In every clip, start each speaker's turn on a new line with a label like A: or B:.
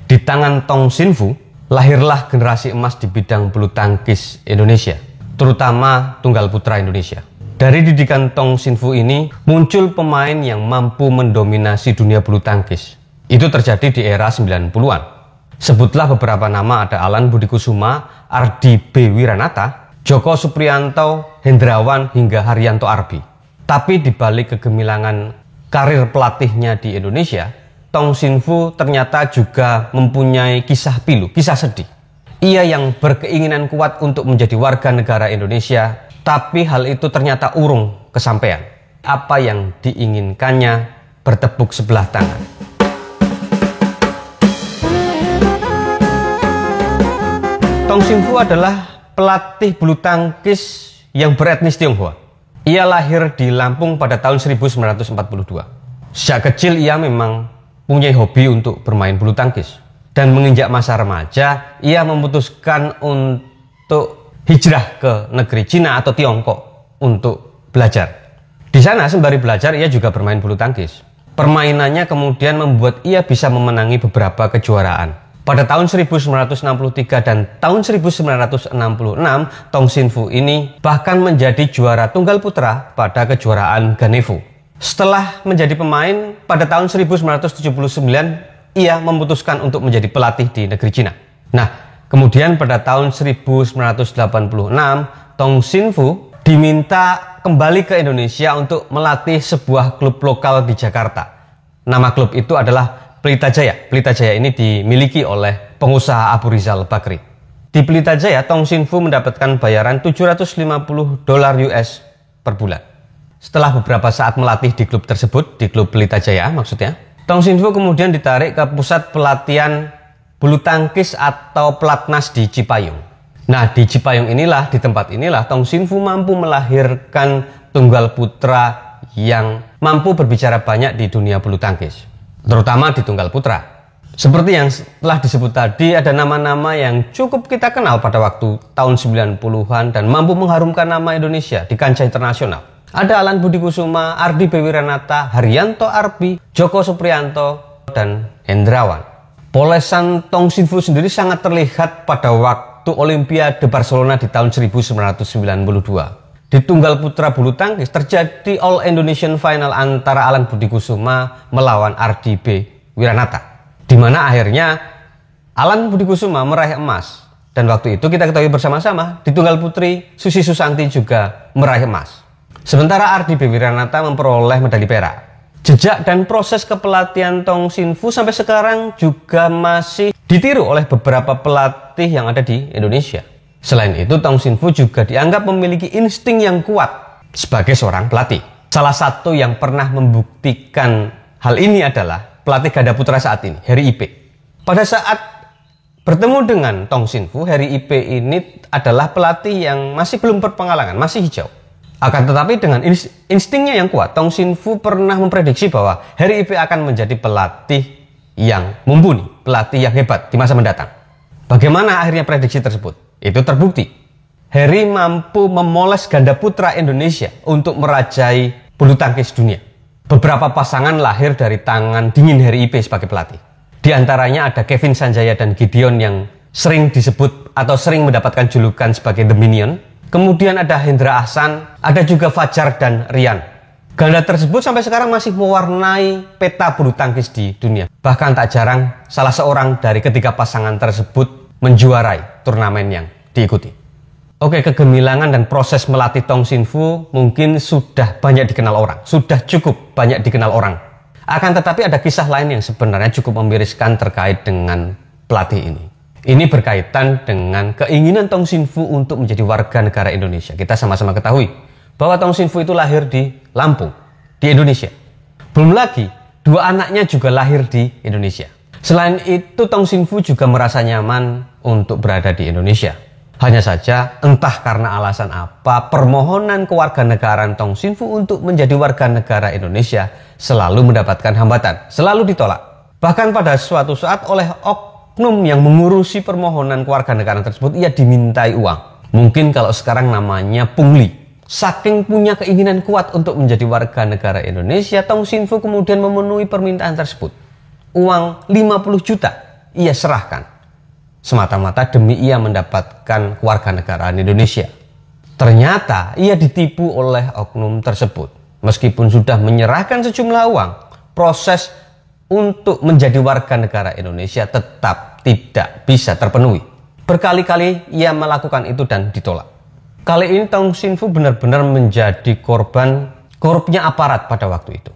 A: Di tangan Tong Xinfu, lahirlah generasi emas di bidang bulu tangkis Indonesia, terutama tunggal putra Indonesia. Dari didikan Tong Xinfu ini, muncul pemain yang mampu mendominasi dunia bulu tangkis. Itu terjadi di era 90-an. Sebutlah beberapa nama, ada Alan Budi Kusuma, Ardi B. Wiranata, Joko Supriyanto, Hendrawan, hingga Haryanto Arbi. Tapi di balik kegemilangan karir pelatihnya di Indonesia, Tong Xinfu ternyata juga mempunyai kisah pilu, kisah sedih. Ia yang berkeinginan kuat untuk menjadi warga negara Indonesia, tapi hal itu ternyata urung kesampaian. Apa yang diinginkannya bertepuk sebelah tangan. Tong Xinfu adalah pelatih bulu tangkis yang beretnis Tionghoa. Ia lahir di Lampung pada tahun 1942. Sejak kecil ia memang punya hobi untuk bermain bulu tangkis. Dan menginjak masa remaja, ia memutuskan untuk hijrah ke negeri Cina atau Tiongkok untuk belajar. Di sana sembari belajar ia juga bermain bulu tangkis. Permainannya kemudian membuat ia bisa memenangi beberapa kejuaraan. Pada tahun 1963 dan tahun 1966, Tong Xinfu ini bahkan menjadi juara tunggal putra pada kejuaraan Ganevo. Setelah menjadi pemain, pada tahun 1979, ia memutuskan untuk menjadi pelatih di negeri Cina. Nah, kemudian pada tahun 1986, Tong Xinfu diminta kembali ke Indonesia untuk melatih sebuah klub lokal di Jakarta. Nama klub itu adalah Pelita Jaya. Pelita Jaya ini dimiliki oleh pengusaha Abu Rizal Bakri. Di Pelita Jaya, Tong Xinfu mendapatkan bayaran $750 US per bulan. Setelah beberapa saat melatih di klub tersebut, di klub Pelita Jaya maksudnya, Tong Xinfu kemudian ditarik ke pusat pelatihan bulu tangkis atau pelatnas di Cipayung. Nah, di Cipayung inilah, di tempat inilah Tong Xinfu mampu melahirkan tunggal putra yang mampu berbicara banyak di dunia bulu tangkis, terutama di tunggal putra. Seperti yang telah disebut tadi, ada nama-nama yang cukup kita kenal pada waktu tahun 90-an dan mampu mengharumkan nama Indonesia di kancah internasional. Ada Alan Budi Kusuma, Ardi B. Wiranata, Haryanto Arbi, Joko Supriyanto, dan Hendrawan. Polesan Tong Xinfu sendiri sangat terlihat pada waktu Olimpiade Barcelona di tahun 1992. Di tunggal putra bulu tangkis terjadi All Indonesian Final antara Alan Budi Kusuma melawan Ardi B. Wiranata, di mana akhirnya Alan Budi Kusuma meraih emas. Dan waktu itu kita ketahui bersama-sama, di tunggal putri Susi Susanti juga meraih emas. Sementara Ardi B. Wiranata memperoleh medali perak. Jejak dan proses kepelatihan Tong Xinfu sampai sekarang juga masih ditiru oleh beberapa pelatih yang ada di Indonesia. Selain itu, Tong Xinfu juga dianggap memiliki insting yang kuat sebagai seorang pelatih. Salah satu yang pernah membuktikan hal ini adalah pelatih ganda putra saat ini, Harry Ipe. Pada saat bertemu dengan Tong Xinfu, Harry Ipe ini adalah pelatih yang masih belum berpengalaman, masih hijau. Akan tetapi dengan instingnya yang kuat, Tong Xinfu pernah memprediksi bahwa Harry Ipe akan menjadi pelatih yang mumpuni, pelatih yang hebat di masa mendatang. Bagaimana akhirnya prediksi tersebut? Itu terbukti. Harry mampu memoles ganda putra Indonesia untuk merajai bulu tangkis dunia. Beberapa pasangan lahir dari tangan dingin Harry Ipe sebagai pelatih. Di antaranya ada Kevin Sanjaya dan Gideon yang sering disebut atau sering mendapatkan julukan sebagai The Minion. Kemudian ada Hendra Ahsan, ada juga Fajar dan Rian. Ganda tersebut sampai sekarang masih mewarnai peta bulu tangkis di dunia. Bahkan tak jarang salah seorang dari ketiga pasangan tersebut menjuarai turnamen yang diikuti. Oke, kegemilangan dan proses melatih Tong Xinfu mungkin sudah banyak dikenal orang. Sudah cukup banyak dikenal orang. Akan tetapi ada kisah lain yang sebenarnya cukup memiriskan terkait dengan pelatih ini. Ini berkaitan dengan keinginan Tong Xinfu untuk menjadi warga negara Indonesia. Kita sama-sama ketahui bahwa Tong Xinfu itu lahir di Lampung, di Indonesia. Belum lagi, dua anaknya juga lahir di Indonesia. Selain itu, Tong Xinfu juga merasa nyaman untuk berada di Indonesia. Hanya saja, entah karena alasan apa, permohonan kewarganegaraan Tong Xinfu untuk menjadi warga negara Indonesia selalu mendapatkan hambatan, selalu ditolak. Bahkan pada suatu saat oleh oknum yang mengurusi permohonan kewarganegaraan tersebut, ia dimintai uang. Mungkin kalau sekarang namanya pungli. Saking punya keinginan kuat untuk menjadi warga negara Indonesia, Tong Xinfu kemudian memenuhi permintaan tersebut. Uang 50 juta ia serahkan semata-mata demi ia mendapatkan kewarganegaraan Indonesia. Ternyata ia ditipu oleh oknum tersebut. Meskipun sudah menyerahkan sejumlah uang, proses untuk menjadi warga negara Indonesia tetap tidak bisa terpenuhi. Berkali-kali ia melakukan itu dan ditolak. Kali ini Tong Sin Fu benar-benar menjadi korban korupnya aparat pada waktu itu.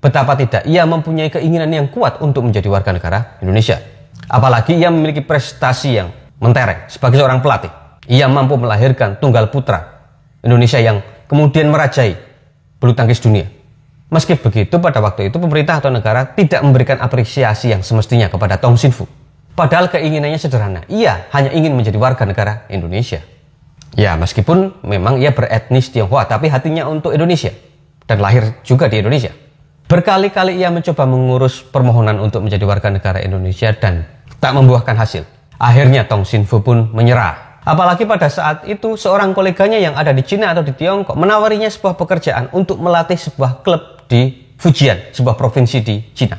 A: Betapa tidak ia mempunyai keinginan yang kuat untuk menjadi warga negara Indonesia. Apalagi ia memiliki prestasi yang mentereng sebagai seorang pelatih. Ia mampu melahirkan tunggal putra Indonesia yang kemudian merajai bulu tangkis dunia. Meski begitu, pada waktu itu pemerintah atau negara tidak memberikan apresiasi yang semestinya kepada Tong Sin Fu. Padahal keinginannya sederhana, ia hanya ingin menjadi warga negara Indonesia. Ya, meskipun memang ia beretnis Tionghoa, tapi hatinya untuk Indonesia dan lahir juga di Indonesia. Berkali-kali ia mencoba mengurus permohonan untuk menjadi warga negara Indonesia dan tak membuahkan hasil. Akhirnya Tong Sin Fu pun menyerah. Apalagi pada saat itu seorang koleganya yang ada di Cina atau di Tiongkok menawarinya sebuah pekerjaan untuk melatih sebuah klub di Fujian, sebuah provinsi di Cina.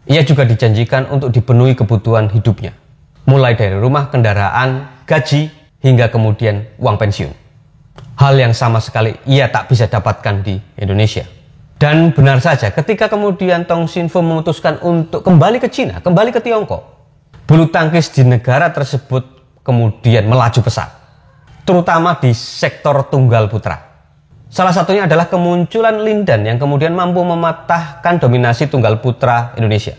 A: Ia juga dijanjikan untuk dipenuhi kebutuhan hidupnya, mulai dari rumah, kendaraan, gaji, hingga kemudian uang pensiun. Hal yang sama sekali ia tak bisa dapatkan di Indonesia. Dan benar saja, ketika kemudian Tong Sin Fu memutuskan untuk kembali ke Cina, kembali ke Tiongkok, bulu tangkis di negara tersebut kemudian melaju pesat, terutama di sektor tunggal putra. Salah satunya adalah kemunculan Lin Dan yang kemudian mampu mematahkan dominasi tunggal putra Indonesia.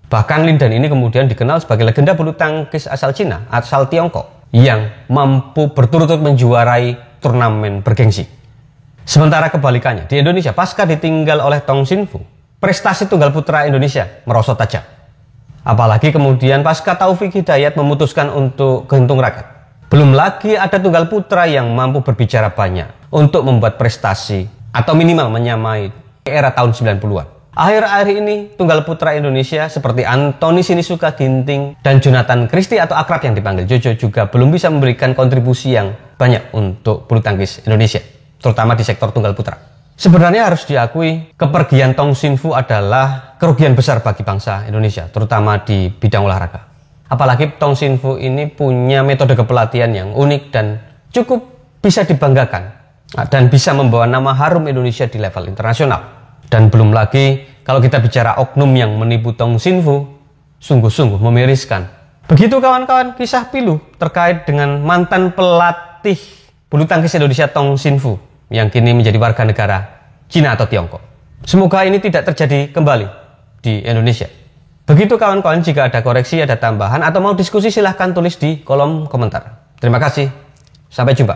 A: Bahkan Lin Dan ini kemudian dikenal sebagai legenda bulu tangkis asal Cina, asal Tiongkok, yang mampu berturut-turut menjuarai turnamen bergengsi. Sementara kebalikannya, di Indonesia pasca ditinggal oleh Tong Sin Fu, prestasi tunggal putra Indonesia merosot tajam. Apalagi kemudian pasca Taufik Hidayat memutuskan untuk gentung raket. Belum lagi ada tunggal putra yang mampu berbicara banyak untuk membuat prestasi atau minimal menyamai era tahun 90-an. Akhir-akhir ini tunggal putra Indonesia seperti Anthony Sinisuka Ginting dan Jonathan Christie atau akrab yang dipanggil Jojo juga belum bisa memberikan kontribusi yang banyak untuk bulu tangkis Indonesia, terutama di sektor tunggal putra. Sebenarnya harus diakui, kepergian Tong Sin Fu adalah kerugian besar bagi bangsa Indonesia, terutama di bidang olahraga. Apalagi Tong Sin Fu ini punya metode kepelatihan yang unik dan cukup bisa dibanggakan dan bisa membawa nama harum Indonesia di level internasional. Dan belum lagi kalau kita bicara oknum yang menipu Tong Sin Fu, sungguh-sungguh memiriskan. Begitu kawan-kawan kisah pilu terkait dengan mantan pelatih bulu tangkis Indonesia Tong Sin Fu yang kini menjadi warga negara Cina atau Tiongkok. Semoga ini tidak terjadi kembali di Indonesia. Begitu kawan-kawan, jika ada koreksi, ada tambahan, atau mau diskusi silahkan tulis di kolom komentar. Terima kasih, sampai jumpa.